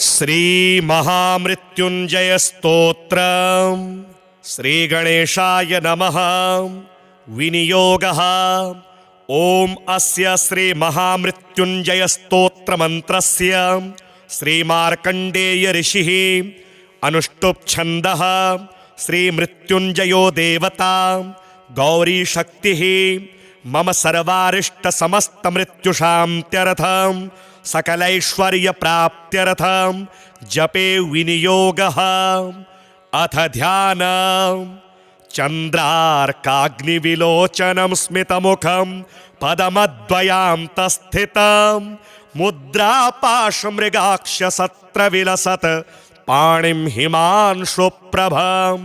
श्री महामृत्युंजय स्तोत्र। श्री गणेशाय नमः। विनियोगः। ओम अस्य श्री महामृत्युंजय स्तोत्र मंत्रस्य श्री मार्कंडेय ऋषिः अनुष्टुप् छन्दः श्री मृत्युंजयो देवता गौरी शक्तिः मम सर्वारिष्ट समस्त मृत्युशान्त्यर्थं सकलैश्वर्य प्राप्त्यर्थं जपे विनियोगः। अथ ध्यान। चंद्रार्काग्निविलोचनं स्मितमुखं पदमद्वयान्तस्थितं मुद्रापाशमृगाक्षसत्रविलसत् पाणिं हिमांशुप्रभं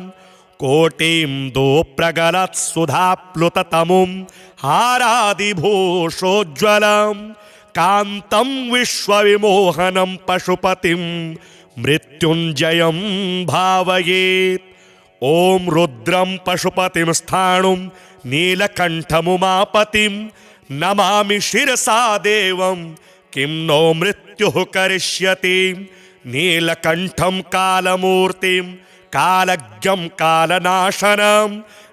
कोटिं दोप्रगलत्सुधाप्लुततमुं हारादिभूषोज्ज्वलं कान्तं विश्वविमोहनं पशुपतिं मृत्युञ्जयं भावयेत्। ओम रुद्रं पशुपतिं स्थाणुं नीलकण्ठमुमापतिं नमामि शिरसा देवं किं नो मृत्युः करिष्यति। नीलकण्ठं कालमूर्तिं कालज्ञं कालनाशनं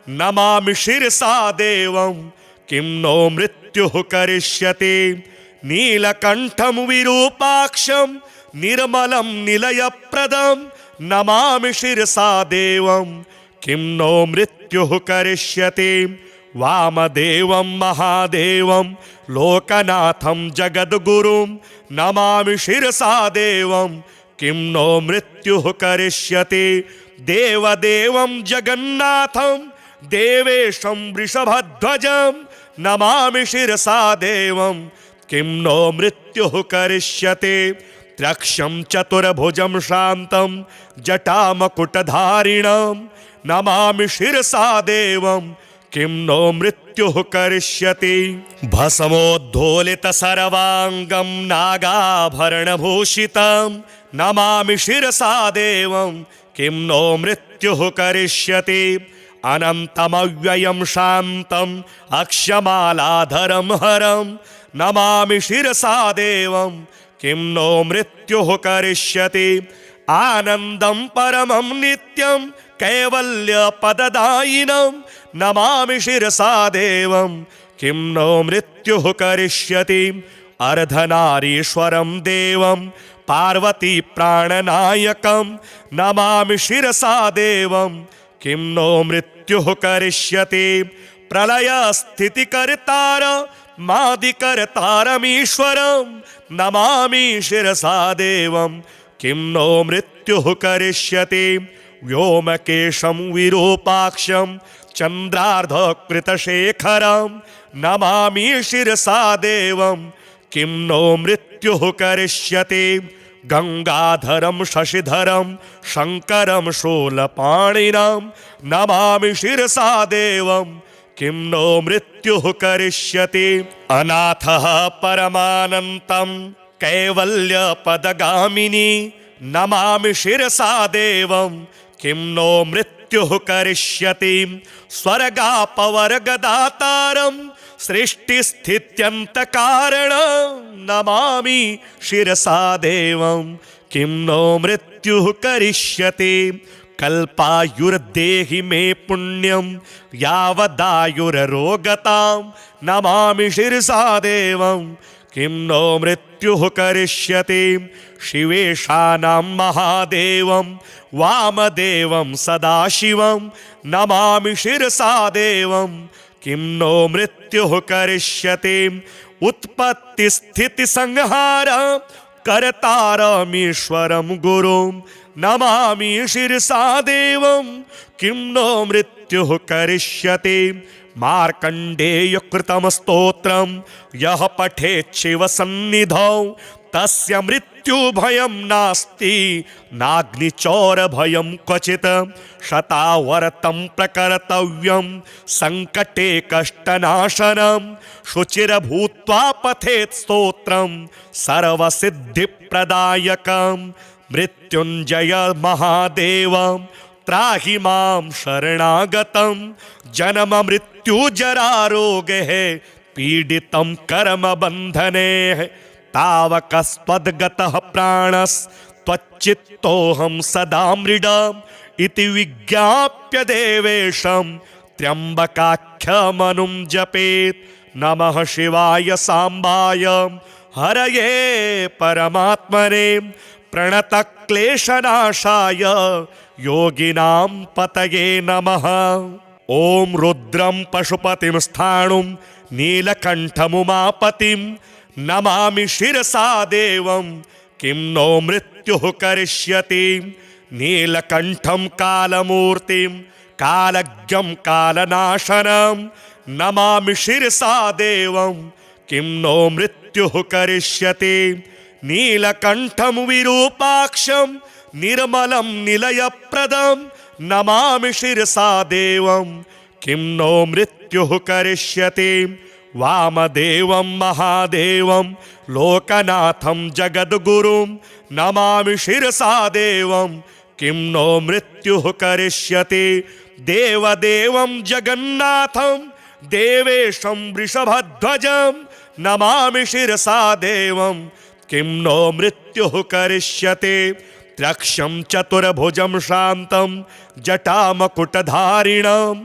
नमामि शिरसा देवं किं नो मृत्युः करिष्यति। नीलकण्ठं विरूपाक्षं निर्मलं निलयप्रदं नमामि शिरसा देवं किं नो मृत्युः करिष्यति। वामदेवं महादेवं लोकनाथं जगद्गुरुं नमामि शिरसा देवं किं नो मृत्युः करिष्यति। देवदेवं जगन्नाथं देवेशं वृषभध्वजं नमामि शिरसा देवं किं नो मृत्युः करिष्यति। त्रक्षं चतुर्भुजं शान्तं जटामकुटधारिणं नमामि शिरसा देवं किं नो मृत्युः करिष्यति। भस्मोद्धोलितसर्वाङ्गं नागाभरणभूषितं नमामि शिरसा देवं किं नो मृत्युः करिष्यति। अनन्तमव्ययं शान्तम् अक्षमालाधरं हरं नमामि शिरसा देवं किं नो मृत्युः करिष्यति। आनन्दं परमं नित्यं कैवल्यपददायिनं नमामि शिरसा देवं किं नो मृत्युः करिष्यति। अर्धनारीश्वरं देवं पार्वती प्राणनायकं नमामि शिरसा देवं किं नो मृत्युः करिष्यति। प्रलयस्थितिकर्तार मादिकर्तारमीश्वरं नमामि शिरसा देवं किं नो मृत्युः करिष्यति। व्योमकेशं विरूपाक्षं चन्द्रार्धकृतशेखरं नमामि शिरसा देवं किं नो मृत्युः करिष्यति। गंगाधरं शशिधरं शङ्करं शूलपाणिनं नमामि शिरसा देवं किं नो मृत्युः करिष्यति। अनाथः परमानन्तं कैवल्यपदगामिनी नमामि शिरसा देवं किं नो मृत्युः करिष्यति। स्वर्गापवर्गदातारं सृष्टिस्थित्यन्तकारणं नमामि शिरसा देवं किं नो मृत्युः करिष्यति। कल्पायुर्देहि मे पुण्यं यावदायुररोगतां नमामि शिरसा देवं किं नो मृत्युः करिष्यति। शिवेशानां महादेवं वामदेवं सदाशिवं नमामि शिरसा देवं किं नो मृत्युः करिष्यति। उत्पत्तिस्थितिसंहार कर्तारमीश्वरं गुरुं नमामि शिरसा देवं किं नो मृत्युः करिष्यति। मार्कण्डेयकृतं स्तोत्रं यः पठेत् शिवसन्निधौ तस्य मृत्युभयं नास्ति नाग्निचौरभयं क्वचित्। शतावर्तं प्रकर्तव्यं सङ्कटे कष्टनाशनं शुचिर्भूत्वा पठेत् स्तोत्रं सर्वसिद्धिप्रदायकं। मृत्युञ्जय महादेव त्राहि मां शरणागतं जन्म मृत्यु जरा रोगैः पीडितं कर्म बन्धने तावकस्त्वद्गतः प्राणस् त्वच्चित्तोऽहं सदा मृडाम् इति विज्ञाप्य देवेशं त्र्यम्बकाख्यमनुं जपेत्। नमः शिवाय सांबाय हरये परमात्मने प्रणतक्लेशनाशाय योगिनां पतये नमः। ॐ रुद्रं पशुपतिं स्थाणुं नीलकण्ठमुमापतिं नमामि शिरसा देवं किं नो मृत्युः करिष्यति। नीलकण्ठं कालमूर्तिं कालज्ञं कालनाशनं नमामि शिरसा देवं किं नो मृत्युः करिष्यति। नीलकण्ठं विरूपाक्षं निर्मलं निलयप्रदं नमामि शिरसा देवं किं नो मृत्युः करिष्यति। वामदेवं महादेवं लोकनाथं जगद्गुरुं नमामि शिरसा देवं किं नो मृत्युः करिष्यति। देवदेवं जगन्नाथं देवेशं वृषभध्वजं नमामि शिरसा देवं किं नो मृत्युः करिष्यति। त्र्यक्षं चतुर्भुजं शान्तं जटामकुटधारिणं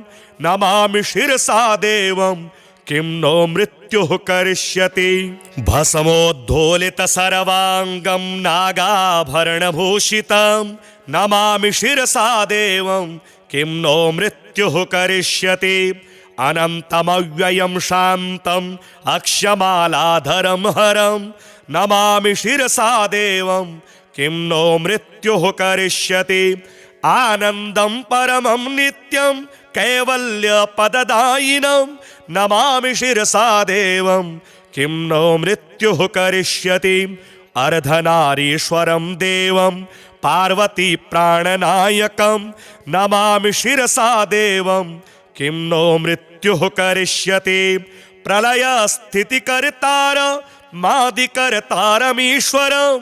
नमामि शिरसा देवं किं नो मृत्युः करिष्यति। भस्मोद्धोलितसर्वाङ्गं नागाभरणभूषितं नमामि शिरसा देवं किं नो मृत्युः करिष्यति। अनन्तमव्ययं शान्तम् अक्षमालाधरं हरं नमामि शिरसा देवं किं नो मृत्युः करिष्यति। आनन्दं परमं नित्यं कैवल्यपददायिनं नमामि शिरसा देवं किं नो मृत्युः करिष्यति। अर्धनारीश्वरं देवं पार्वती प्राणनायकं नमामि शिरसा देवं किं नो मृत्युः करिष्यति। प्रलयस्थितिकर्तार मादिकर्तारमीश्वरं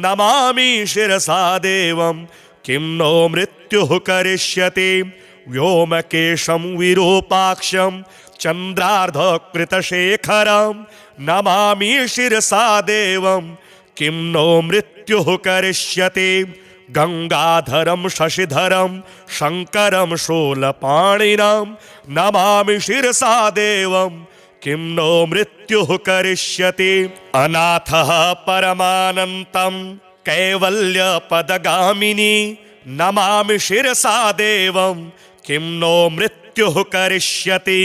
नमामि शिरसा देवं किं नो मृत्युः करिष्यति। व्योमकेशं विरूपाक्षं चन्द्रार्धकृतशेखरं नमामि शिरसा देवं किं नो मृत्युः करिष्यति। गंगाधरं शशिधरं शंकरं शूलपाणिनं नमामि शिरसा देवं किं नो मृत्युः करिष्यति। अनाथः परमानन्तं कैवल्यपदगामिनी नमामि शिरसा देवं किं नो मृत्युः करिष्यति।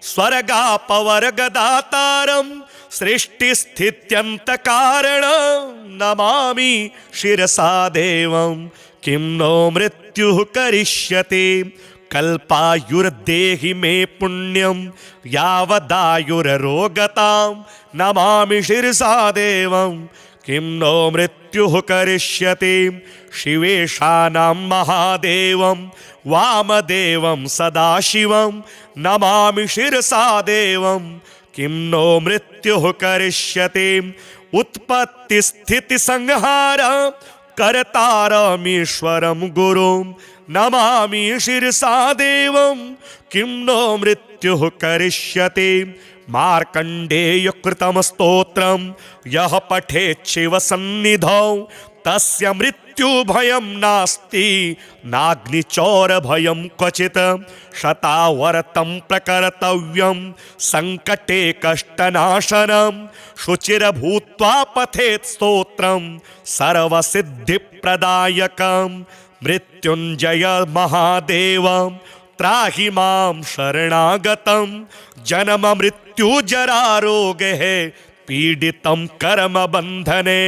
स्वर्गापवर्गदातारं सृष्टिस्थित्यन्तकारणं नमामि शिरसा देवं किं नो मृत्युः करिष्यति। कल्पायुर्देहि मे पुण्यं यावदायुररोगतां नमामि शिरसा देवं किं नो मृत्युः करिष्यति। शिवेशानां महादेवं वामदेवं सदाशिवं नमामि शिरसा देवं किं नो मृत्युः करिष्यति। उत्पत्तिस्थितिसंहार कर्तारमीश्वरं गुरुं नमामि शिरसा देवं किं नो मृत्युः करिष्यति। मार्कण्डेयकृतं स्तोत्रं यः पठेत् शिवसन्निधौ तस्य मृत्युभयं नास्ति नाग्निचौरभयं क्वचित्। शतावर्तं प्रकर्तव्यं संकटे कष्टनाशनं शुचिर्भूत्वा पठेत् स्तोत्रं सर्वसिद्धिप्रदायकं। मृत्युञ्जय महादेव त्राहि मां शरणागतं जन्म मृत्युजरारोगैः पीडितं कर्मबन्धने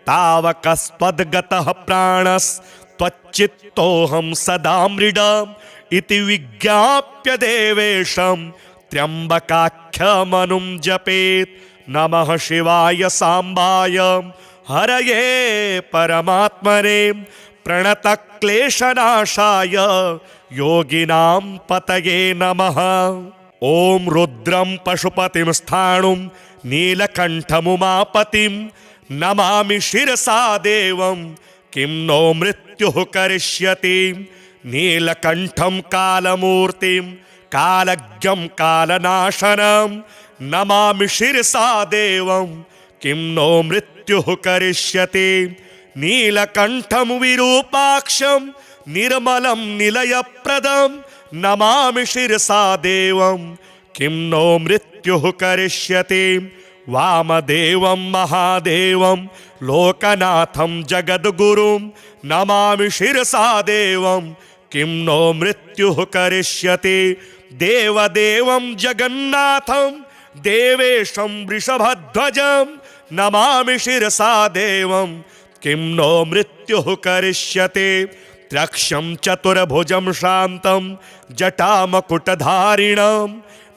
तावकस्त्वद्गतः प्राणस्त्वच्चित्तोऽहं सदा मृडाम् इति विज्ञाप्य देवेशं त्र्यम्बकाख्यमनुं जपेत्। नमः शिवाय सांबाय हरये परमात्मने प्रणतक्लेशनाशाय योगिनां पतये नमः। ॐ रुद्रं पशुपतिं स्थाणुं नीलकण्ठमुमापतिं नमामि शिरसा देवं किं नो मृत्युः करिष्यति। नीलकण्ठं कालमूर्तिं कालज्ञं कालनाशनं नमामि शिरसा देवं किं नो मृत्युः करिष्यति। नीलकण्ठं विरूपाक्षं निर्मलं निलयप्रदं नमामि शिरसा देवं किं नो मृत्युः करिष्यति। वामदेवं महादेवं लोकनाथं जगद्गुरुं नमामि शिरसा देवं किं नो मृत्युः करिष्यति। देवदेवं जगन्नाथं देवेशं वृषभध्वजं नमामि शिरसा देवं किं नो मृत्युः करिष्यति। त्र्यक्षं चतुर्भुजं शान्तं जटामकुटधारिणं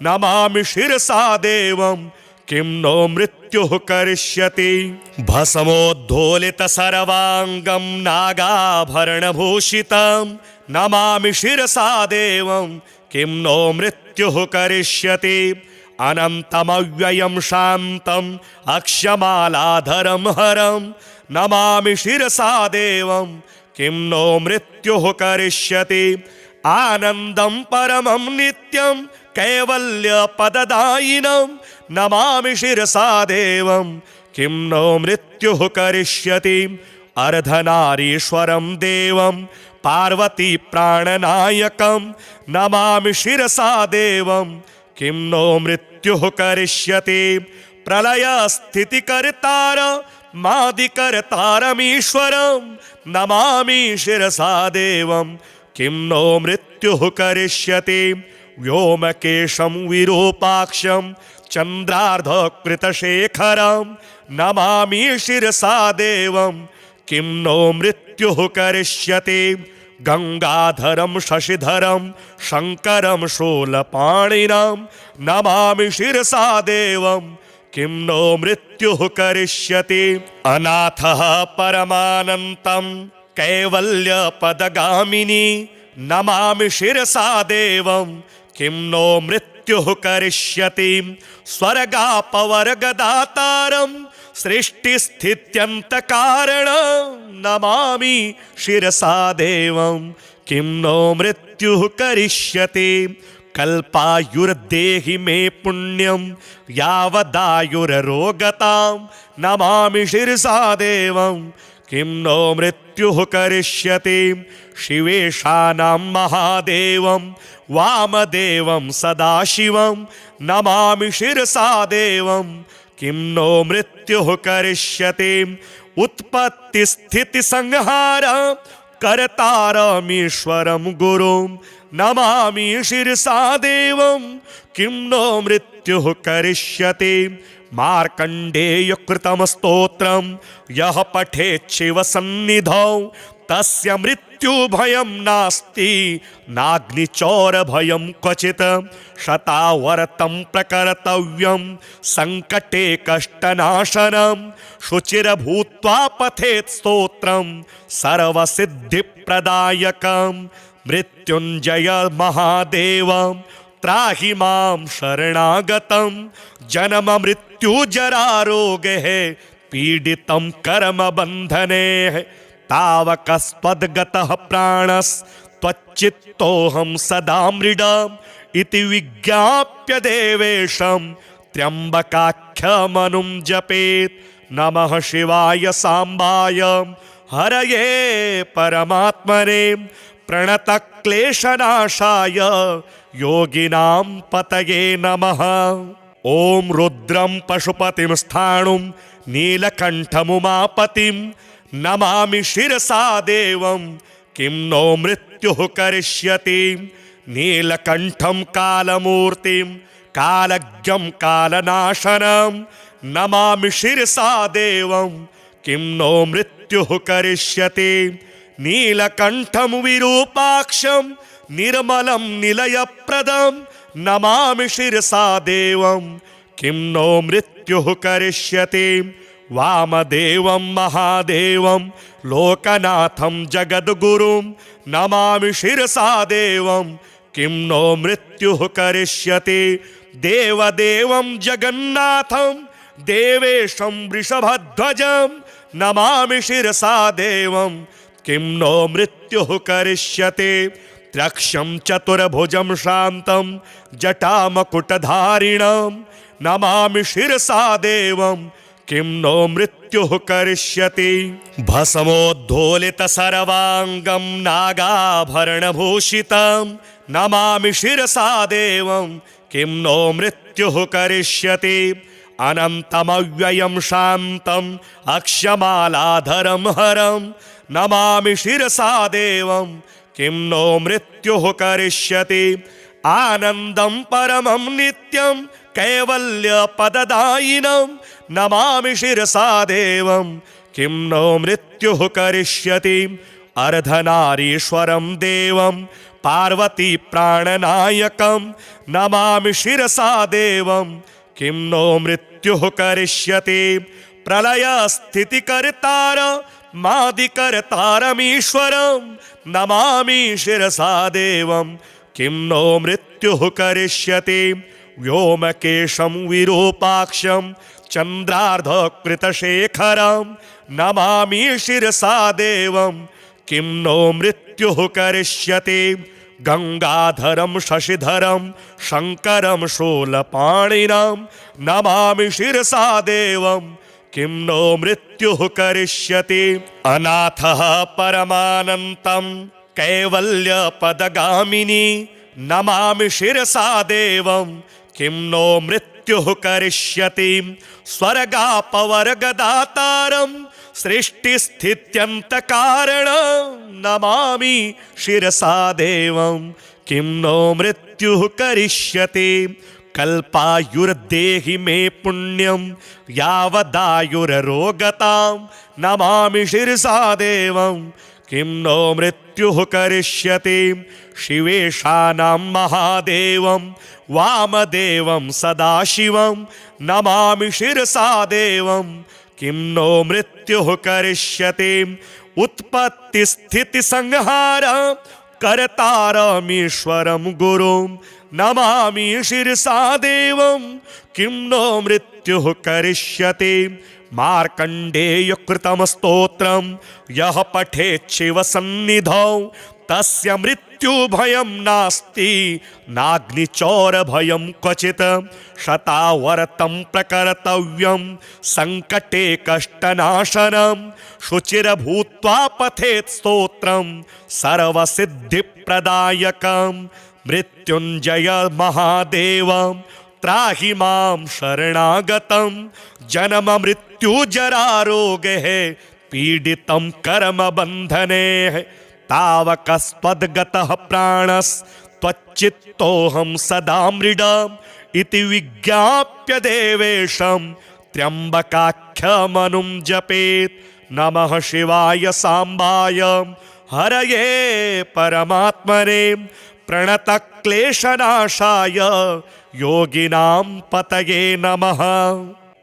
नमामि शिरसा देवं किं नो मृत्युः करिष्यति। भस्मोद्धोलित सर्वांगं नागाभरणभूषितं नमामि शिरसा देवं किं नो मृत्युः करिष्यति। अनन्तमव्ययं शान्तम् अक्षमालाधरं हरं नमामि शिरसा देवं किं नो मृत्युः करिष्यति। आनन्दं परमं नित्यं कैवल्यपददायिनं नमामि शिरसा देवं किं नो मृत्युः करिष्यति। अर्धनारीश्वरं देवं पार्वती प्राणनायकं नमामि शिरसा देवं किं नो मृत्युः करिष्यति। प्रलयस्थितिकर्तार मादिकर्तारमीश्वरं नमामि शिरसा देवं किं नो मृत्युः करिष्यति। व्योमकेशं विरूपाक्षं चन्द्रार्धकृतशेखरं नमामि शिरसा देवं किं नो मृत्युः करिष्यति। गंगाधरं शशिधरं शंकरं शूलपाणिनं नमामि शिरसा देवं किं नो मृत्युः करिष्यति। अनाथः परमानन्तं कैवल्यपदगामिनी नमामि शिरसा देवं किं नो मृत्युः करिष्यति। स्वर्गापवर्गदातारं सृष्टिस्थित्यन्तकारणं नमामि शिरसा देवं किं नो मृत्युः करिष्यति। कल्पायुर्देहि मे पुण्यं यावदायुररोगतां नमामि शिरसा देवं किं नो मृत्युः करिष्यति। शिवेशानां महादेवं वामदेवं सदाशिवं नमामि शिरसा देवं किं नो मृत्युः करिष्यति। उत्पत्तिस्थितिसंहार कर्तारमीश्वरं गुरुं नमामि शिरसा देवं किं नो मृत्युः करिष्यति। मार्कण्डेयकृतं स्तोत्रं यः पठेत् शिवसन्निधौ तस्य मृत्युभयं नास्ति नाग्निचौरभयं क्वचित्। शतावर्तं प्रकर्तव्यं संकटे कष्टनाशनं शुचिर्भूत्वा पठेत् स्तोत्रं सर्वसिद्धिप्रदायकं। मृत्युञ्जय महादेव त्राहि मां शरणागतं जन्म मृत्युजरारोगैः पीडितं कर्मबन्धने तावकस्त्वद्गतः प्राणस्त्वच्चित्तोऽहं सदा मृडम् इति विज्ञाप्य देवेशं त्र्यम्बकाख्यमनुं जपेत्। नमः शिवाय सांबाय हरये परमात्मने प्रणतक्लेशनाशाय योगिनां पतये नमः। ॐ रुद्रं पशुपतिं स्थाणुं नीलकण्ठमुमापतिं नमामि शिरसा देवं किं नो मृत्युः करिष्यति। नीलकण्ठं कालमूर्तिं कालज्ञं कालनाशनं नमामि शिरसा देवं किं नो मृत्युः करिष्यति। नीलकण्ठं विरूपाक्षं निर्मलं निलयप्रदं नमामि शिरसा देवं किं नो मृत्युः करिष्यति। वामदेवं महादेवं लोकनाथं जगद्गुरुं नमामि शिरसा देवं किं नो मृत्युः करिष्यति। देवदेवं जगन्नाथं देवेशं वृषभध्वजं नमामि शिरसा देवं किं नो मृत्युः करिष्यति। त्र्यक्षं चतुर्भुजं शान्तं जटामकुटधारिणं नमामि शिरसा देवं किं नो मृत्युः करिष्यति। भस्मोद्धोलित सर्वांगं नागाभरणभूषितं नमामि शिरसा देवं किं नो मृत्युः करिष्यति। अनन्तमव्ययं शान्तम् अक्षमालाधरं हरं नमामि शिरसा देवं किं नो मृत्युः करिष्यति। आनन्दं परमं नित्यं कैवल्यपददायिनं नमामि शिरसा देवं किं नो मृत्युः करिष्यति। अर्धनारीश्वरं देवं पार्वती प्राणनायकं नमामि शिरसा देवं किं नो मृत्युः करिष्यति। प्रलय स्थितिकर्तार मादिकर्तारमीश्वरं नमामि शिरसा देवं किं नो मृत्युः करिष्यति। व्योमकेशं विरूपाक्षं चन्द्रार्धकृतशेखरं नमामि शिरसा देवं किं नो मृत्युः करिष्यति। गंगाधरं शशिधरं शंकरं शूलपाणिनं नमामि शिरसा देवं किं नो मृत्युः करिष्यति। अनाथः परमानन्तं कैवल्यपदगामिनी नमामि शिरसा देवं किं नो मृत्युः करिष्यति। स्वर्गापवर्गदातारं सृष्टिस्थित्यन्तकारणं नमामि शिरसा देवं किं नो मृत्युः करिष्यति। कल्पायुर्देहि मे पुण्यं यावदायुररोगतां नमामि शिरसा देवं किं नो मृत्युः करिष्यति। शिवेशानां महादेवं वामदेवं सदाशिवं नमामि शिरसा देवं किं नो मृत्युः करिष्यति। उत्पत्तिस्थितिसंहार कर्तारमीश्वरं गुरुं नमामि शिरसा देवं किं नो मृत्युः करिष्यति। मार्कण्डेयकृतं स्तोत्रं यः पठेत् शिवसन्निधौ तस्य मृत्युभयं नास्ति नाग्निचौरभयं क्वचित्। शतावर्तं प्रकर्तव्यं संकटे कष्टनाशनं शुचिर्भूत्वा पठेत् स्तोत्रं सर्वसिद्धिप्रदायकं। मृत्युञ्जय महादेवं त्राहि मां शरणागतं जन्म मृत्युजरारोगैः पीडितं कर्मबन्धने। तावकस्त्वद्गतः प्राणस्त्वच्चित्तोऽहं सदा मृडम् इति विज्ञाप्य देवेशं त्र्यम्बकाख्यमनुं जपेत्। नमः शिवाय सांबाय हरये परमात्मने प्रणतक्लेशनाशाय योगिनां पतये नमः।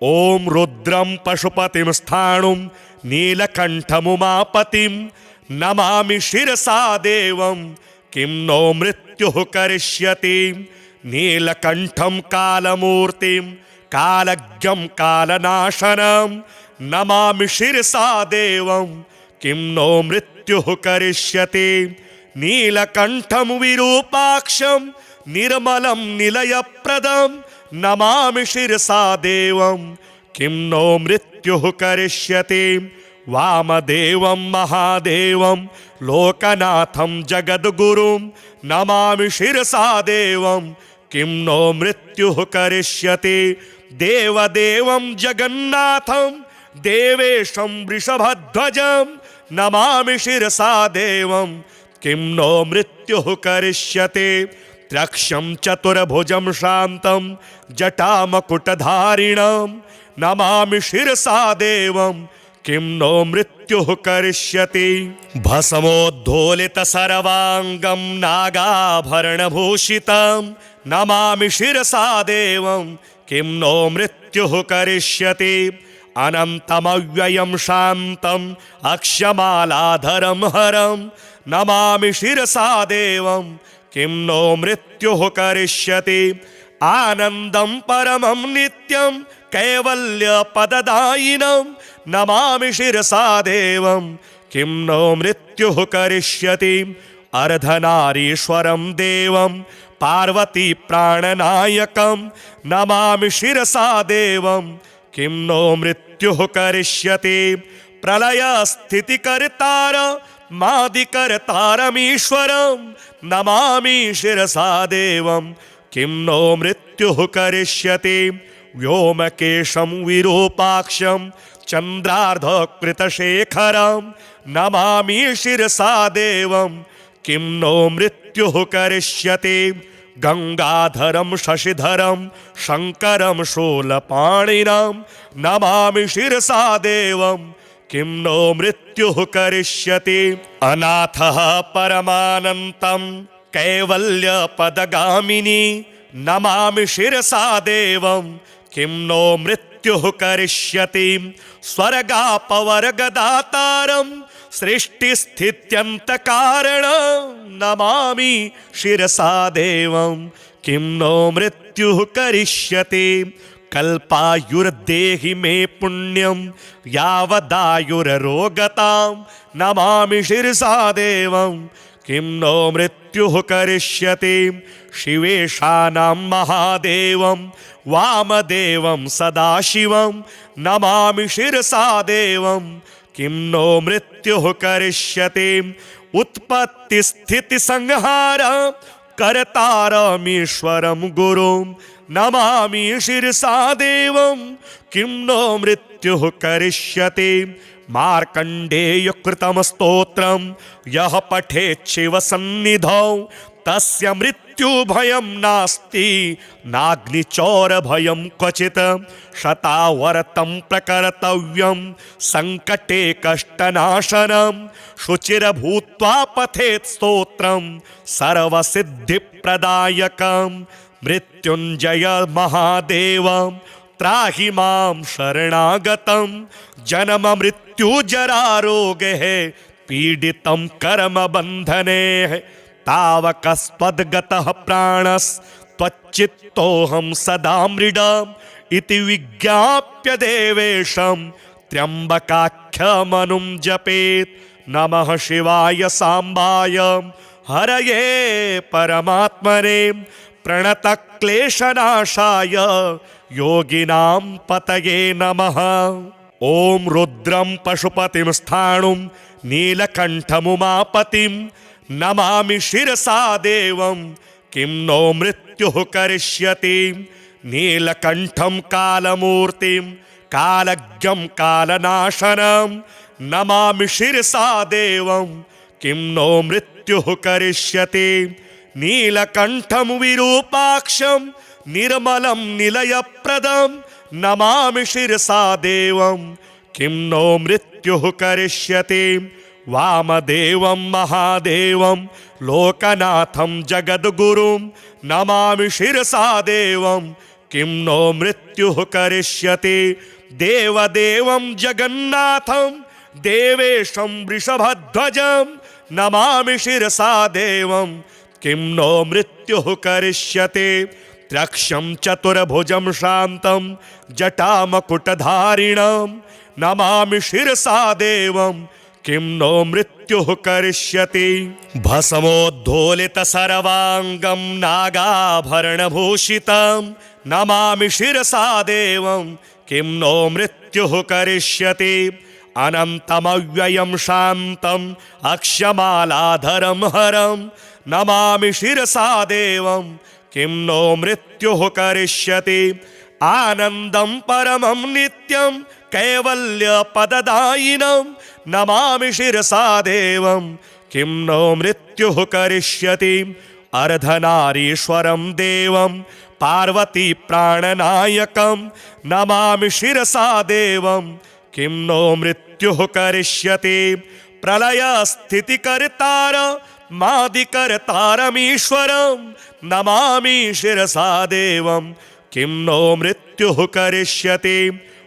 ॐ रुद्रं पशुपतिं स्थाणुं नीलकण्ठमुमापतिं नमामि शिरसा देवं किं नो मृत्युः करिष्यति। नीलकण्ठं कालमूर्तिं कालज्ञं कालनाशनं नमामि शिरसा देवं किं नो मृत्युः करिष्यति। नीलकण्ठं विरूपाक्षं निर्मलं निलयप्रदं नमामि शिरसा देवं किं नो मृत्युः करिष्यति। वामदेवं महादेवं लोकनाथं जगद्गुरुं नमामि शिरसा देवं किं नो मृत्युः करिष्यति। देवदेवं जगन्नाथं देवेशं वृषभध्वजं नमामि शिरसा देवं किं नो मृत्युः करिष्यति। त्र्यक्षं चतुर्भुजं शान्तं जटामकुटधारिणं नमामि शिरसा देवं किं नो मृत्युः करिष्यति। भस्मोद्धोलित सर्वांगं नागाभरणभूषितं नमामि शिरसा देवं किं नो मृत्युः करिष्यति। अनन्तमव्ययं शान्तम् अक्षमालाधरं हरं नमामि शिरसा देवं किं नो मृत्युः करिष्यति। आनन्दं परमं नित्यं कैवल्यपददायिनं नमामि शिरसा देवं किं नो मृत्युः करिष्यति। अर्धनारीश्वरं देवं पार्वती प्राणनायकं नमामि शिरसा देवं किं नो मृत्युः करिष्यति प्रलयस्थितिकर्तार मादिकर्तारमीश्वरं नमामि शिरसा देवं किं नो मृत्युः करिष्यति व्योमकेशं विरूपाक्षं चन्द्रार्धकृतशेखरं नमामि शिरसा देवं किं नो मृत्युः करिष्यति गंगाधरं शशिधरं शंकरं शूलपाणिनं नमामि शिरसा देवं किं नो मृत्युः करिष्यति अनाथः परमानन्तं कैवल्यपदगामिनी नमामि शिरसा देवं किं नो मृत्युः करिष्यति स्वर्गापवर्गदातारं सृष्टिस्थित्यन्तकारणं नमामि शिरसा देवं किं नो मृत्युः करिष्यति कल्पायुर्देहि मे पुण्यं यावदायुररोगतां नमामि शिरसा देवं किं नो मृत्युः करिष्यति शिवेशानां महादेवं वामदेवं सदाशिवं नमामि शिरसा देवं किं नो मृत्युः करिष्यति उत्पत्तिस्थितिसंहार कर्तारमीश्वरं गुरुं नमामि शिरसा देवं किं नो मृत्युः करिष्यति मार्कण्डेयकृतं स्तोत्रं यः पठेत् शिवसन्निधौ तस्य मृत्युभयं नास्ति नाग्निचौरभयं क्वचित् शतावर्तं प्रकर्तव्यं संकटे कष्टनाशनं शुचिर्भूत्वा पठेत् स्तोत्रं सर्वसिद्धिप्रदायकं मृत्युञ्जय महादेवं त्राहि मां शरणागतं जन्म मृत्यु जरारोगैः पीडितं कर्मबन्धने तावकस्त्वद्गतः प्राणस्त्वच्चित्तोऽहं सदा मृडम् इति विज्ञाप्य देवेशं त्र्यम्बकाख्यमनुं जपेत् नमः शिवाय सांबाय हरये परमात्मने प्रणतक्लेशनाशाय योगिनां पतये नमः। ॐ रुद्रं पशुपतिं स्थाणुं नीलकण्ठमुमापतिं नमामि शिरसा देवं किं नो मृत्युः करिष्यति नीलकण्ठं कालमूर्तिं कालज्ञं कालनाशनं नमामि शिरसा देवं किं नो मृत्युः करिष्यति नीलकण्ठं विरूपाक्षं निर्मलं निलयप्रदं नमामि शिरसा देवं किं नो मृत्युः करिष्यति वामदेवं महादेवं लोकनाथं जगद्गुरुं नमामि शिरसा देवं किं नो मृत्युः करिष्यति देवदेवं जगन्नाथं देवेशं वृषभध्वजं नमामि शिरसा देवं किं नो मृत्युः करिष्यति त्र्यक्षं चतुर्भुजं शान्तं जटामकुटधारिणं नमामि शिरसा देवं किं नो मृत्युः करिष्यति भस्मोद्धोलितसर्वाङ्गं नागाभरणभूषितं नमामि शिरसा देवं किं नो मृत्युः करिष्यति अनन्तमव्ययं शान्तम् अक्षमालाधरं हरं नमामि शिरसा देवं किं नो मृत्युः करिष्यति आनन्दं परमं नित्यं कैवल्यपददायिनं नमामि शिरसा देवं किं नो मृत्युः करिष्यति अर्धनारीश्वरं देवं पार्वती प्राणनायकं नमामि शिरसा देवं किं नो मृत्युः करिष्यति प्रलयस्थितिकर्तार मादिकर्तारमीश्वरं नमामि शिरसा देवं किं नो मृत्युः करिष्यति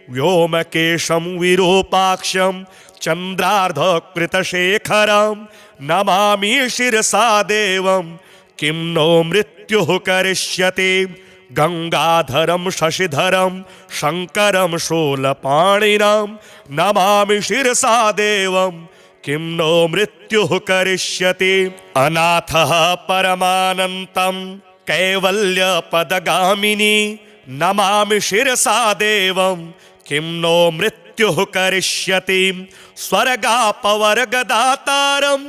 व्योमकेशं विरूपाक्षं चन्द्रार्धकृतशेखरं नमामि शिरसा देवं किं नो मृत्युः करिष्यति गंगाधरं शशिधरं शंकरं शूलपाणिनं नमामि शिरसा देवं किं नो मृत्युः करिष्यति अनाथः परमानन्तं कैवल्यपदगामिनी नमामि शिरसा देवं किं नो मृत्युः करिष्यति स्वर्गापवर्गदातारं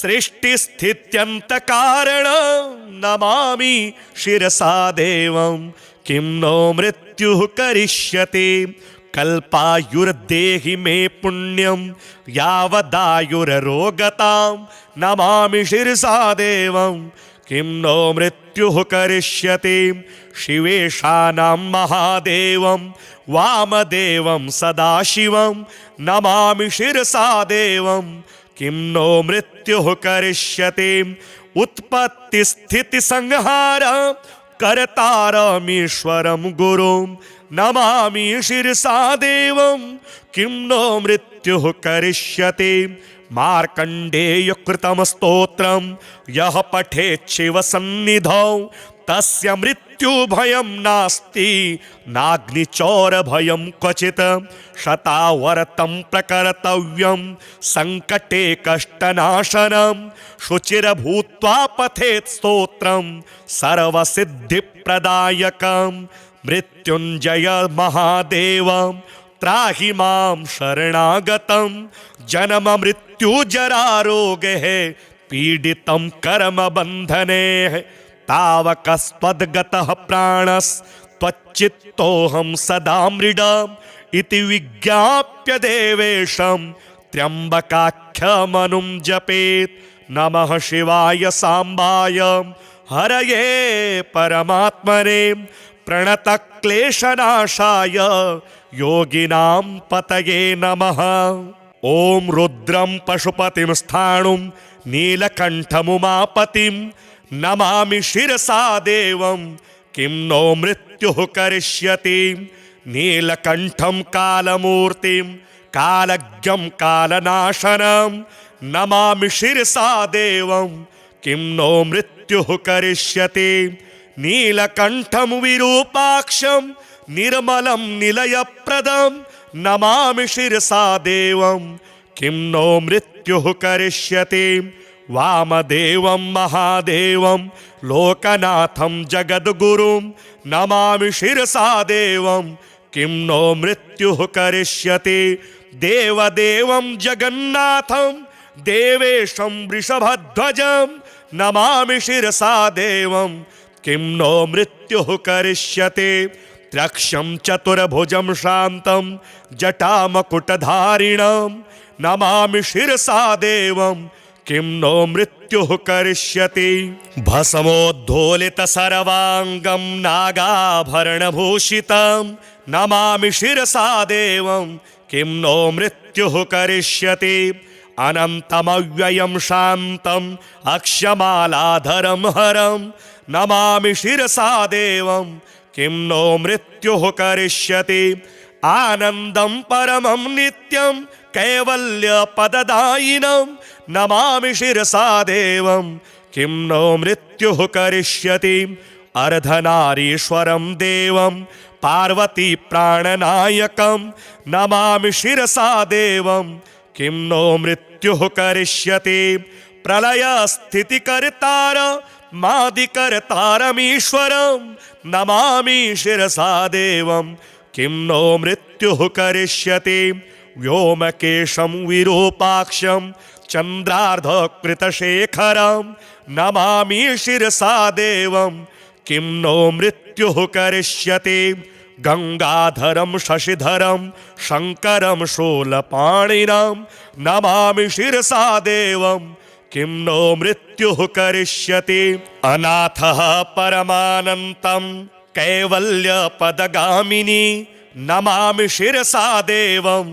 सृष्टिस्थित्यन्तकारणं नमामि शिरसा देवं किं नो मृत्युः करिष्यति कल्पायुर्देहि मे पुण्यं यावदायुररोगतां नमामि शिरसा देवं किं नो मृत्युः करिष्यति शिवेशानां महादेवं वामदेवं सदाशिवं नमामि शिरसा देवं किं नो मृत्युः करिष्यति उत्पत्तिस्थितिसंहारं कर्तारमीश्वरं गुरुं नमामि शिरसा देवं किं नो मृत्युः करिष्यति मार्कण्डेय कृतं स्तोत्रं यः पठेत् शिवसन्निधौ तस्य मृत्युभयं नास्ति नाग्निचौरभयं क्वचित् शतावर्तं प्रकर्तव्यं सङ्कटे कष्टनाशनं शुचिर्भूत्वा पठेत् स्तोत्रं सर्वसिद्धिप्रदायकं मृत्युञ्जय महादेव त्राहि मां शरणागतं जन्म मृत्युजरारोगैः पीडितं कर्मबन्धने तावकस्त्वद्गतः प्राणस्त्वच्चित्तोऽहं सदा मृडम् इति विज्ञाप्य देवेशं त्र्यम्बकाख्यमनुं जपेत् नमः शिवाय साम्बाय हरये परमात्मने प्रणतक्लेशनाशाय योगिनां पतये नमः। ॐ रुद्रं पशुपतिं स्थाणुं नीलकण्ठमुमापतिं नमामि शिरसा देवं किं नो मृत्युः करिष्यति नीलकण्ठं कालमूर्तिं कालज्ञं कालनाशनं नमामि शिरसा देवं किं नो मृत्युः करिष्यति नीलकण्ठं विरूपाक्षं निर्मलं निलयप्रदं नमामि शिरसा देवं किं नो मृत्युः करिष्यति वामदेवं महादेवं लोकनाथं जगद्गुरुं नमामि शिरसा देवं किं नो मृत्युः करिष्यति देवदेवं जगन्नाथं देवेशं वृषभध्वजं नमामि शिरसा देवं किं नो मृत्युः करिष्यति त्र्यक्षं चतुर्भुजं शान्तं जटामकुटधारिणं नमामि शिरसा देवं किं नो मृत्युः करिष्यति भस्मोद्धोलितसर्वाङ्गं नागाभरणभूषितं नमामि शिरसा देवं किं नो मृत्युः करिष्यति अनन्तमव्ययं शान्तम् अक्षमालाधरं हरं नमामि शिरसा देवं किं नो मृत्युः करिष्यति आनन्दं परमं नित्यं कैवल्यपददायिनं नमामि शिरसा देवं किं नो मृत्युः करिष्यति अर्धनारीश्वरं देवं पार्वती प्राणनायकं नमामि शिरसा देवं किं नो मृत्युः करिष्यति प्रलयस्थितिकर्तार मादिकर्तारमीश्वरं नमामि शिरसा देवं किं नो मृत्युः करिष्यति व्योमकेशं विरूपाक्षं चन्द्रार्धकृतशेखरं नमामि शिरसा देवं किं नो मृत्युः करिष्यति गंगाधरं शशिधरं शंकरं शूलपाणिनं नमामि शिरसा देवं किं नो मृत्युः करिष्यति अनाथः परमानन्तं कैवल्यपदगामिनी नमामि शिरसा देवं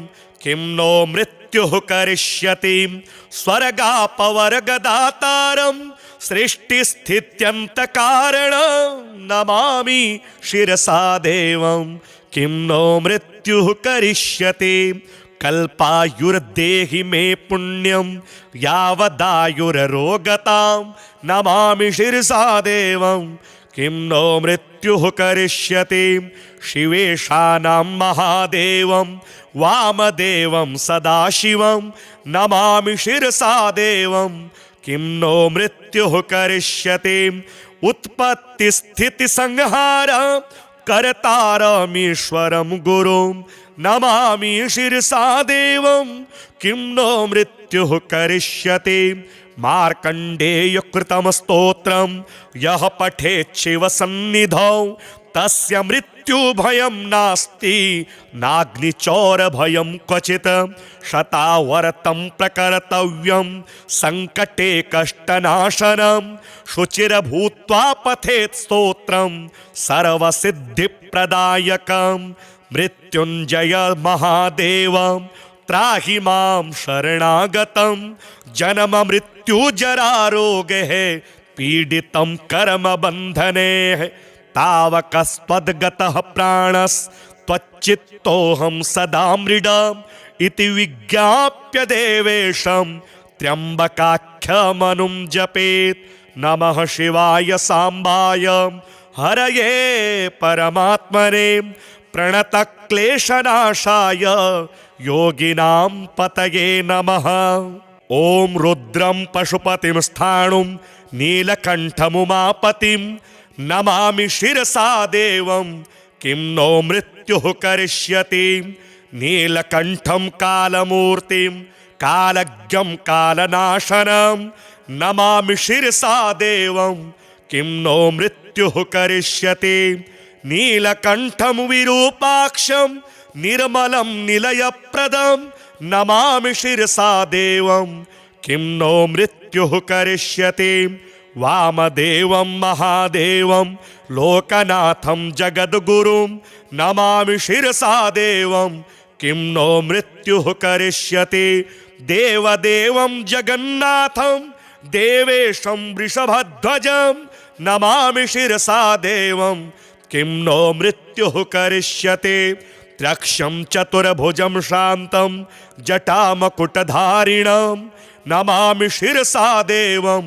किं नो मृत्युः करिष्यति स्वर्गापवर्गदातारं सृष्टिस्थित्यन्तकारणं नमामि शिरसा देवं किं नो मृत्युः करिष्यति कल्पायुर्देहि मे पुण्यं यावदायुररोगतां नमामि शिरसा देवं किं नो मृत्युः करिष्यति शिवेशानां महादेवं वामदेवं सदाशिवं नमामि शिरसा देवं किं नो मृत्युः करिष्यति उत्पत्तिस्थितिसंहारं कर्तारमीश्वरं गुरुं नमामि शिरसा देवं किं नो मृत्युः करिष्यति। मार्कण्डेय कृतं स्तोत्रं यः पठेत् शिवसन्निधौ तस्य मृत्युभयं नास्ति नाग्निचौरभयं क्वचित्। शतावर्तं प्रकर्तव्यं संकटे कष्टनाशनं शुचिर्भूत्वा पठेत् स्तोत्रं सर्वसिद्धिप्रदायकं। मृत्युञ्जय महादेव त्राहि मां शरणागतं जन्म मृत्यु जरा रोगैः पीडितं कर्म बन्धनैः। तावकस्त्वद्गतः प्राणस्त्वच्चित्तोऽहं सदा मृडम् इति विज्ञाप्य देवेशं त्र्यम्बकाख्यमनुं जपेत्। नमः शिवाय सांबाय हरये परमात्मने प्रणतक्लेशनाशाय योगिनां पतये नमः। ॐ रुद्रं पशुपतिं स्थाणुं नीलकण्ठमुमापतिं नमामि शिरसा देवं किं नो मृत्युः करिष्यति। नीलकण्ठं कालमूर्तिं कालज्ञं कालनाशनं नमामि शिरसा देवं किं नो मृत्युः करिष्यति। नीलकण्ठं विरूपाक्षं निर्मलं निलयप्रदं नमामि शिरसा देवं किं नो मृत्युः करिष्यति। वामदेवं महादेवं लोकनाथं जगद्गुरुं नमामि शिरसा देवं किं नो मृत्युः करिष्यति। देवदेवं जगन्नाथं देवेशं वृषभध्वजं नमामि शिरसा देवं किं नो मृत्युः करिष्यति। त्र्यक्षं चतुर्भुजं शान्तं जटामकुटधारिणं नमामि शिरसा देवं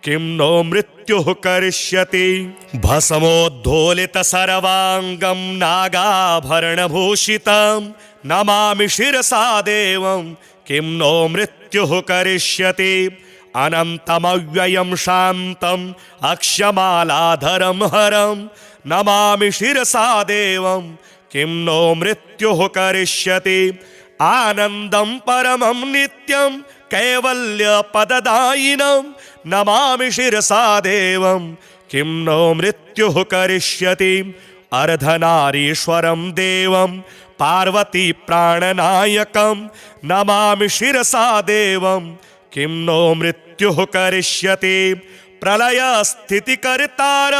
किं नो मृत्युः करिष्यति। भस्मोद्धोलितसर्वाङ्गं नागाभरणभूषितं नमामि शिरसा देवं किं नो मृत्युः करिष्यति। अनन्तमव्ययं शान्तम् अक्षमालाधरं हरं नमामि शिरसा देवं किं नो मृत्युः करिष्यति। आनन्दं परमं नित्यं कैवल्यपददायिनं नमामि शिरसा देवं किं नो मृत्युः करिष्यति। अर्धनारीश्वरं देवं पार्वती प्राणनायकं नमामि शिरसा देवं किं नो मृत्युः करिष्यति। प्रलयस्थितिकर्तार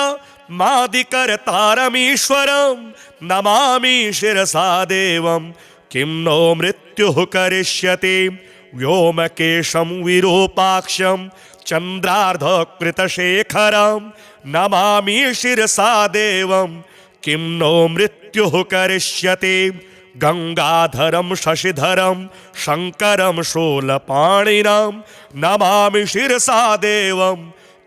मादिकर्तारमीश्वरं नमामि शिरसा देवं किं नो मृत्युः करिष्यति। व्योमकेशं विरूपाक्षं चन्द्रार्धकृतशेखरं नमामि शिरसा देवं किं नो मृत्युः करिष्यति। गंगाधरं शशिधरं शंकरं शूलपाणिनं नमामि शिरसा देवं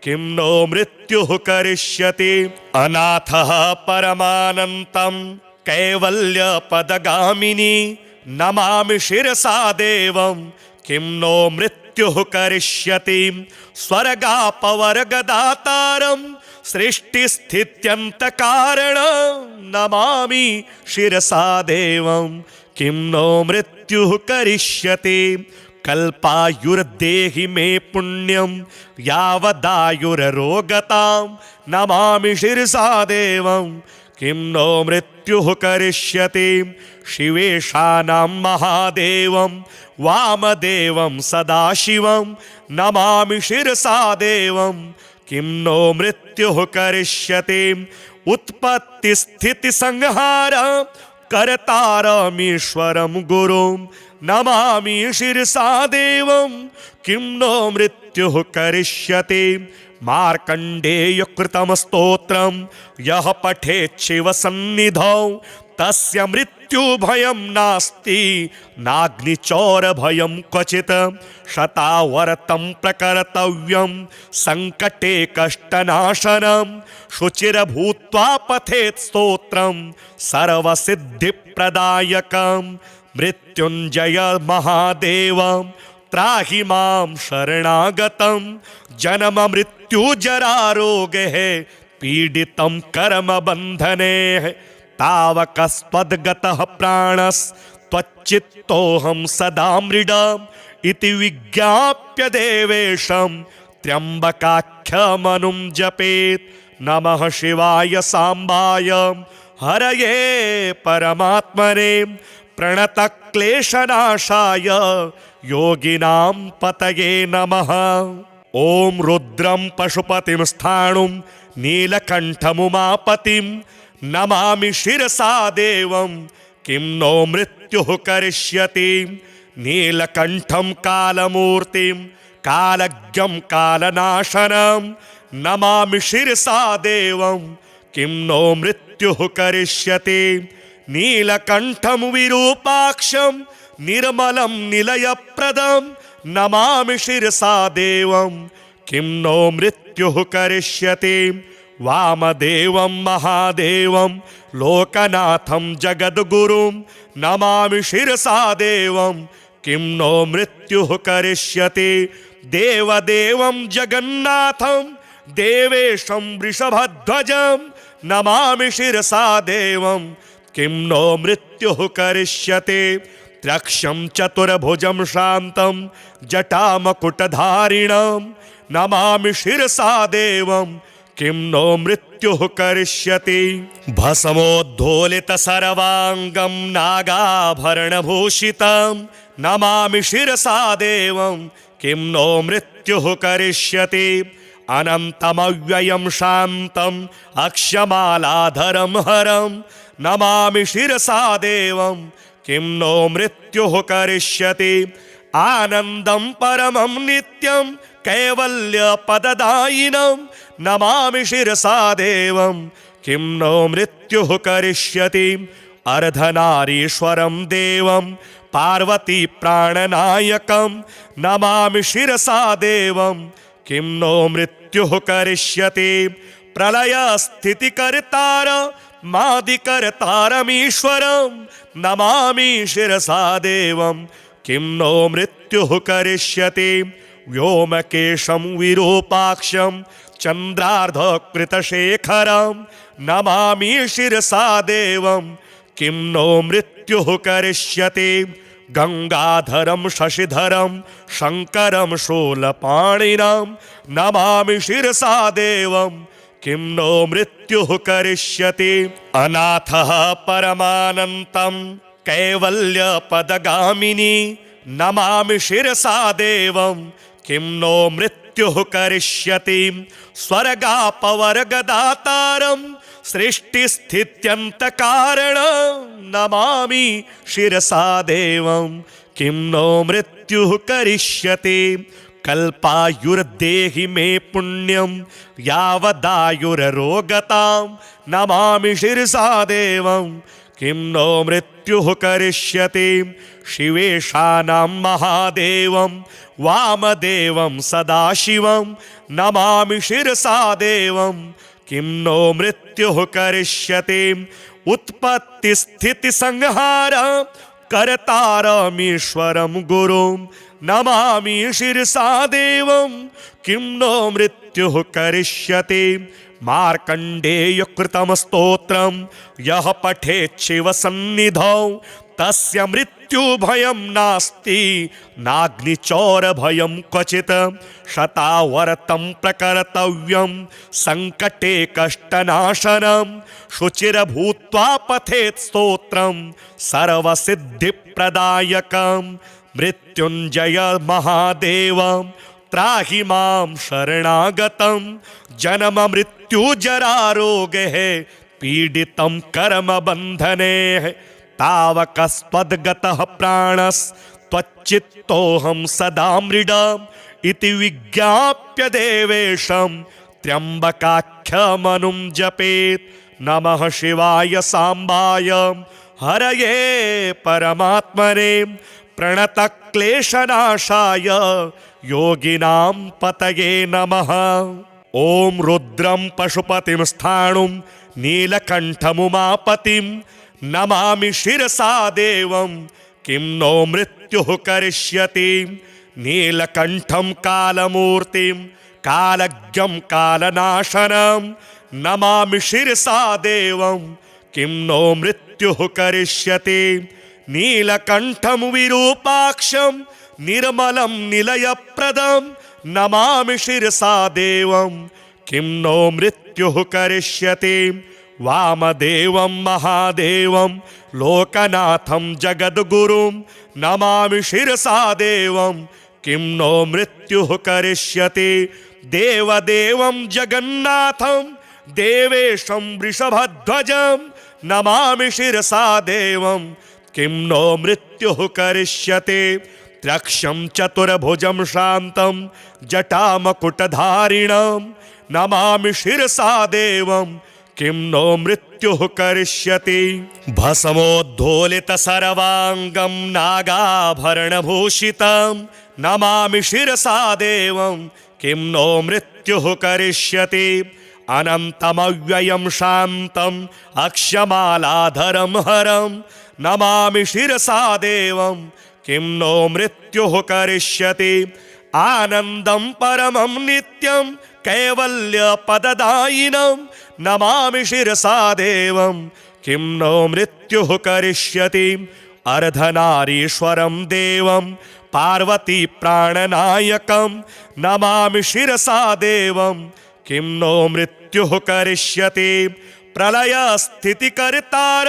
किं नो मृत्युः करिष्यति। अनाथः परमानन्तं कैवल्यपदगामिनी नमामि शिरसा देवं किं नो मृत्युः करिष्यति। स्वर्गापवर्गदातारं सृष्टिस्थित्यन्तकारणं नमामि शिरसा देवं किं नो मृत्युः करिष्यति। कल्पायुर्देहि मे पुण्यं यावदायुररोगतां नमामि शिरसा देवं किं नो मृत्युः करिष्यति। शिवेशानां महादेवं वामदेवं सदाशिवं नमामि शिरसा देवं किं नो मृत्युः करिष्यति। उत्पत्तिस्थितिसंहार कर्तारमीश्वरं गुरुं नमामि शिरसा देवं किं नो मृत्युः करिष्यति। मार्कण्डेय कृतं स्तोत्रं यः पठेत् शिवसन्निधौ तस्य मृत्युभयं नास्ति नाग्निचौरभयं क्वचित्। शतावर्तं प्रकर्तव्यं संकटे कष्टनाशनं शुचिर्भूत्वा पठेत् स्तोत्रं सर्वसिद्धिप्रदायकं। मृत्युञ्जय महादेव त्राहि मां शरणागतं जन्म मृत्यु जरा रोगैः पीडितं कर्म बन्धनैः। तावकस्त्वद्गतः प्राणस्त्वच्चित्तोऽहं सदा मृडम् इति विज्ञाप्य देवेशं त्र्यम्बकाख्यमनुं जपेत्। नमः शिवाय सांबाय हरये परमात्मने प्रणतक्लेशनाशाय योगिनां पतये नमः। ॐ रुद्रं पशुपतिं स्थाणुं नीलकण्ठमुमापतिं नमामि शिरसा देवं किं नो मृत्युः करिष्यति। नीलकण्ठं कालमूर्तिं कालज्ञं कालनाशनं नमामि शिरसा देवं किं नो मृत्युः करिष्यति। नीलकण्ठं विरूपाक्षं निर्मलं निलयप्रदं नमामि शिरसा देवं किं नो मृत्युः करिष्यति। वामदेवं महादेवं लोकनाथं जगद्गुरुं नमामि शिरसा देवं किं नो मृत्युः करिष्यति। देवदेवं जगन्नाथं देवेशं वृषभध्वजं नमामि शिरसा देवं किं नो मृत्युः करिष्यति। त्र्यक्षं चतुर्भुजं शान्तं जटामकुटधारिणं नमामि शिरसा देवं किं नो मृत्युः करिष्यति। भस्मोद्धोलितसर्वाङ्गं नागाभरणभूषितं नमामि शिरसा देवं किं नो मृत्युः करिष्यति। अनन्तमव्ययं शान्तम् अक्षमालाधरं हरं नमामि शिरसा देवं किं नो मृत्युः करिष्यति। आनन्दं परमं नित्यं कैवल्यपददायिनं नमामि शिरसा देवं किं नो मृत्युः करिष्यति। अर्धनारीश्वरं देवं पार्वती प्राणनायकं नमामि शिरसा देवं किं नो मृत्युः करिष्यति। प्रलयस्थितिकर्तार मादिकर्तारमीश्वरं नमामि शिरसा देवं किं नो मृत्युः करिष्यति। व्योमकेशं विरूपाक्षं चन्द्रार्धकृतशेखरं नमामि शिरसा देवं किं नो मृत्युः करिष्यति। गंगाधरं शशिधरं शंकरं शूलपाणिनं नमामि शिरसा देवं किं नो मृत्युः करिष्यति। अनाथः परमानन्तं कैवल्यपदगामिनी नमामि शिरसा देवं किं नो मृत्युः करिष्यति। स्वर्गापवर्गदातारं सृष्टिस्थित्यन्तकारणं नमामि शिरसा देवं किं नो मृत्युः करिष्यति। कल्पायुर्देहि मे पुण्यं यावदायुररोगतां नमामि शिरसा देवं किं नो मृत्युः करिष्यति। शिवेशानां महादेवं वामदेवं सदाशिवं नमामि शिरसा देवं किं नो मृत्युः करिष्यति। उत्पत्तिस्थितिसंहार कर्तारमीश्वरं गुरुं नमामि शिरसा देवं किं नो मृत्युः करिष्यति। मार्कण्डेयकृतं स्तोत्रं यः पठेत् शिवसन्निधौ तस्य मृत्युभयं नास्ति नाग्निचौरभयं क्वचित्। शतावर्तं प्रकर्तव्यं संकटे कष्टनाशनं शुचिर्भूत्वा पठेत् स्तोत्रं सर्वसिद्धिप्रदायकं। मृत्युञ्जय महादेव त्राहि मां शरणागतं जन्म मृत्युजरारोगैः पीडितं कर्मबन्धनैः। तावकस्त्वद्गतः प्राणस्त्वच्चित्तोऽहं सदा मृडम् इति विज्ञाप्य देवेशं त्र्यम्बकाख्यमनुं जपेत्। नमः शिवाय सांबाय हरये परमात्मने प्रणतक्लेशनाशाय योगिनां पतये नमः। ॐ रुद्रं पशुपतिं स्थाणुं नीलकण्ठमुमापतिं नमामि शिरसा देवं किं नो मृत्युः करिष्यति। नीलकण्ठं कालमूर्तिं कालज्ञं कालनाशनं नमामि शिरसा देवं किं नो मृत्युः करिष्यति। नीलकण्ठं विरूपाक्षं निर्मलं निलयप्रदं नमामि शिरसा देवं किं नो मृत्युः करिष्यति। वामदेवं महादेवं लोकनाथं जगद्गुरुं नमामि शिरसा देवं किं नो मृत्युः करिष्यति। देवदेवं जगन्नाथं देवेशं वृषभध्वजं नमामि शिरसा देवं किं नो मृत्युः करिष्यति। त्र्यक्षं चतुर्भुजं शान्तं जटामकुटधारिणं नमामि शिरसा देवं किं नो मृत्युः करिष्यति। भस्मोद्धोलितसर्वाङ्गं नागाभरणभूषितं नमामि शिरसा देवं किं नो मृत्युः करिष्यति। अनन्तमव्ययं शान्तम् अक्षमालाधरं हरं नमामि शिरसा देवं किं नो मृत्युः करिष्यति। आनन्दं परमं नित्यं कैवल्यपददायिनं नमामि शिरसा देवं किं नो मृत्युः करिष्यति। अर्धनारीश्वरं देवं पार्वती प्राणनायकं नमामि शिरसा देवं किं नो मृत्युः करिष्यति। प्रलयस्थितिकर्तार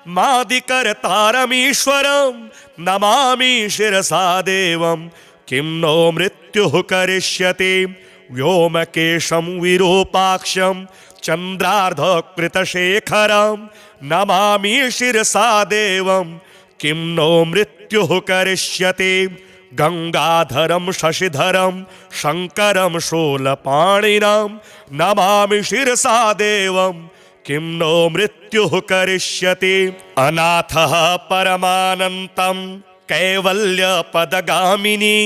मादिकर्तारमीश्वरं नमामि शिरसा देवं किं नो मृत्युः करिष्यति। व्योमकेशं विरूपाक्षं चन्द्रार्धकृतशेखरं नमामि शिरसा देवं किं नो मृत्युः करिष्यति। गंगाधरं शशिधरं शंकरं शूलपाणिनं नमामि शिरसा देवं किं नो मृत्युः करिष्यति। अनाथः परमानन्तं कैवल्यपदगामिनी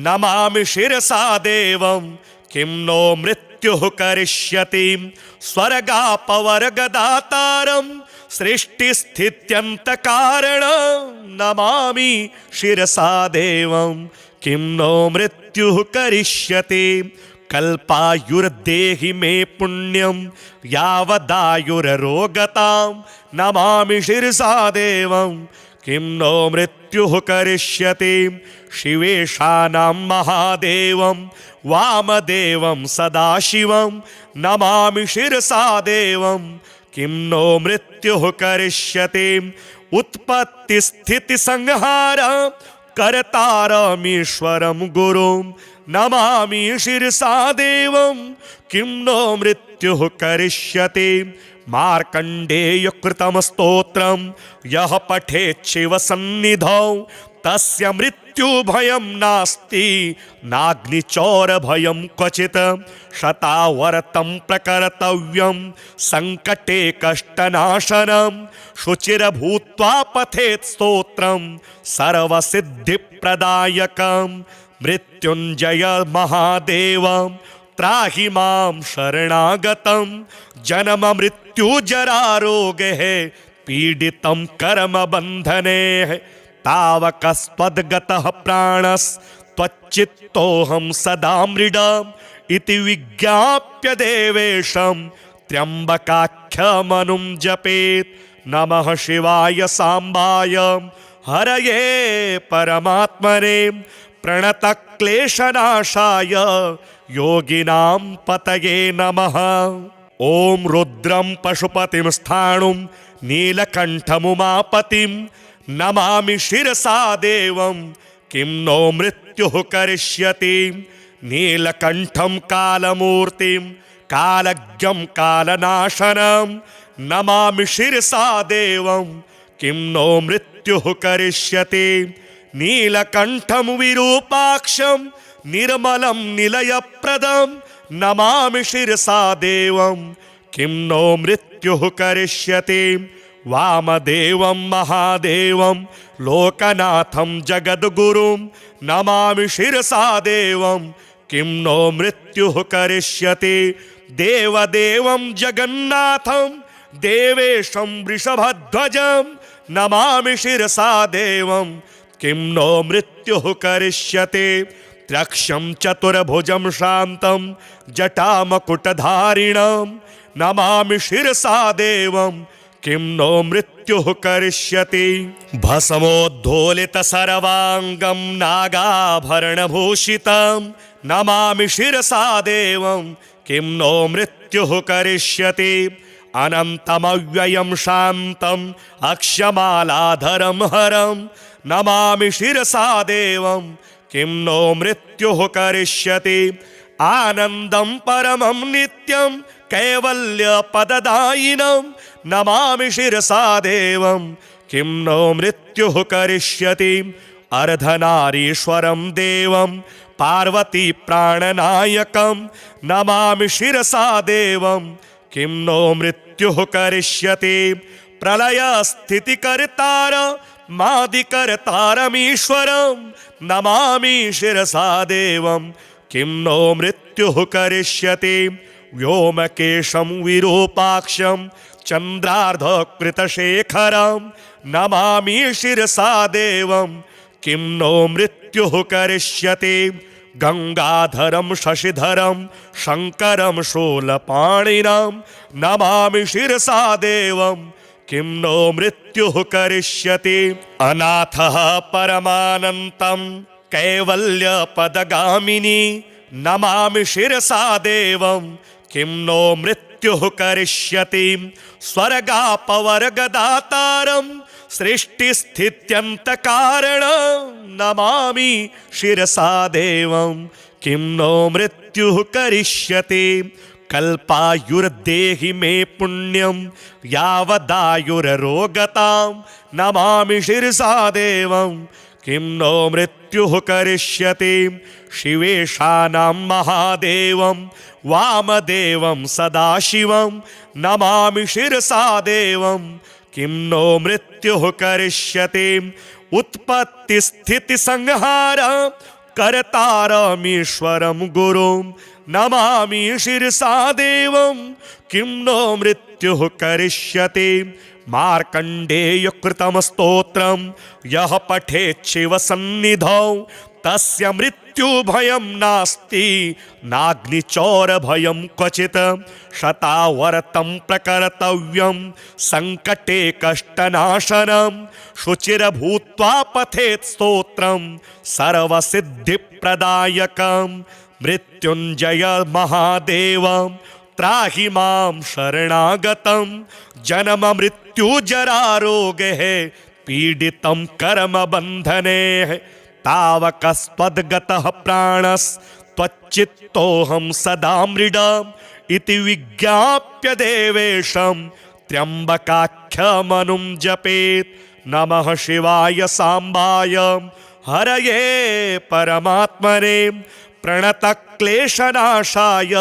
नमामि शिरसा देवं किं नो मृत्युः करिष्यति। स्वर्गापवर्गदातारं सृष्टिस्थित्यन्तकारणं नमामि शिरसा देवं किं नो मृत्युः करिष्यति। कल्पायुर्देहि मे पुण्यं यावदायुररोगतां नमामि शिरसा देवं किं नो मृत्युः करिष्यति। शिवेशानां महादेवं वामदेवं सदाशिवं नमामि शिरसा देवं किं नो मृत्युः करिष्यति। उत्पत्तिस्थितिसंहार कर्तारमीश्वरं गुरुं नमामि शिरसा देवं किं नो मृत्युः करिष्यति। मार्कण्डेयकृतं स्तोत्रं यः पठेत् शिवसन्निधौ तस्य मृत्युभयं नास्ति नाग्निचौरभयं क्वचित्। शतावर्तं प्रकर्तव्यं संकटे कष्टनाशनं शुचिर्भूत्वा पठेत् स्तोत्रं सर्वसिद्धिप्रदायकं। मृत्युञ्जय महादेव त्राहि मां शरणागतं जन्म मृत्युजरारोगैः पीडितं कर्मबन्धने। तावकस्त्वद्गतः प्राणस्त्वच्चित्तोऽहं सदा मृडम् इति विज्ञाप्य देवेशं त्र्यम्बकाख्यमनुं जपेत्। नमः शिवाय सांबाय हरये परमात्मने प्रणतक्लेशनाशाय योगिनां पतये नमः। ॐ रुद्रं पशुपतिं स्थाणुं नीलकण्ठमुमापतिं नमामि शिरसा देवं किं नो मृत्युः करिष्यति। नीलकण्ठं कालमूर्तिं कालज्ञं कालनाशनं नमामि शिरसा देवं किं नो मृत्युः करिष्यति। नीलकण्ठं विरूपाक्षं निर्मलं निलयप्रदं नमामि शिरसा देवं किं नो मृत्युः करिष्यति। वामदेवं महादेवं लोकनाथं जगद्गुरुं नमामि शिरसा देवं किं नो मृत्युः करिष्यति। देवदेवं जगन्नाथं देवेशं वृषभध्वजं नमामि शिरसा देवं किं नो मृत्युः करिष्यति। त्र्यक्षं चतुर्भुजं शान्तं जटामकुटधारिणं नमामि शिरसा देवं किं नो मृत्युः करिष्यति। भस्मोद्धोलित सर्वांगं नागाभरणभूषितं नमामि शिरसा देवं किं नो मृत्युः करिष्यति। अनन्तमव्ययं शान्तम् अक्षमालाधरं हरं नमामि शिरसा देवं किं नो मृत्युः करिष्यति। आनन्दं परमं नित्यं कैवल्यपददायिनं नमामि शिरसा देवं किं नो मृत्युः करिष्यति। अर्धनारीश्वरं देवं पार्वती प्राणनायकं नमामि शिरसा देवं किं नो मृत्युः करिष्यति। प्रलय स्थितिकर्तार मादिकर्तारमीश्वरं नमामि शिरसा देवं किं नो मृत्युः करिष्यति। व्योमकेशं विरूपाक्षं चन्द्रार्धकृतशेखरं नमामि शिरसा देवं किं नो मृत्युः करिष्यति। गंगाधरं शशिधरं शंकरं शूलपाणिनं नमामि शिरसा देवं किं नो मृत्युः करिष्यति। अनाथः परमानन्तं कैवल्यपदगामिनी नमामि शिरसा देवं किं नो मृत्युः करिष्यति। स्वर्गापवर्गदातारं सृष्टिस्थित्यन्तकारणं नमामि शिरसा देवं किं नो मृत्युः करिष्यति। कल्पायुर्देहि मे पुण्यं यावदायुररोगतां नमामि शिरसा देवं किं नो मृत्युः करिष्यति। शिवेशानां महादेवं वामदेवं सदाशिवं नमामि शिरसा देवं किं नो मृत्युः करिष्यति। उत्पत्तिस्थितिसंहार कर्तारमीश्वरं गुरुं नमामि शिरसा देवं किं नो मृत्युः करिष्यति। मार्कण्डेयकृतं स्तोत्रं यः पठेत् शिवसन्निधौ तस्य मृत्युभयं नास्ति नाग्निचौरभयं क्वचित्। शतावर्तं प्रकर्तव्यं संकटे कष्टनाशनं शुचिर्भूत्वा पठेत् स्तोत्रं सर्वसिद्धिप्रदायकं। मृत्युञ्जय महादेव त्राहि मां शरणागतं जन्म मृत्यु जरा रोगे पीडितं कर्मबन्धने। तावकस्त्वद्गतः प्राणस्त्वच्चित्तोऽहं सदा मृडम् इति विज्ञाप्य देवेशं त्र्यम्बकाख्यमनुं जपेत्। नमः शिवाय सांबाय हरये परमात्मने प्रणतक्लेशनाशाय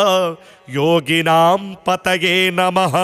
योगिनां पतये नमः।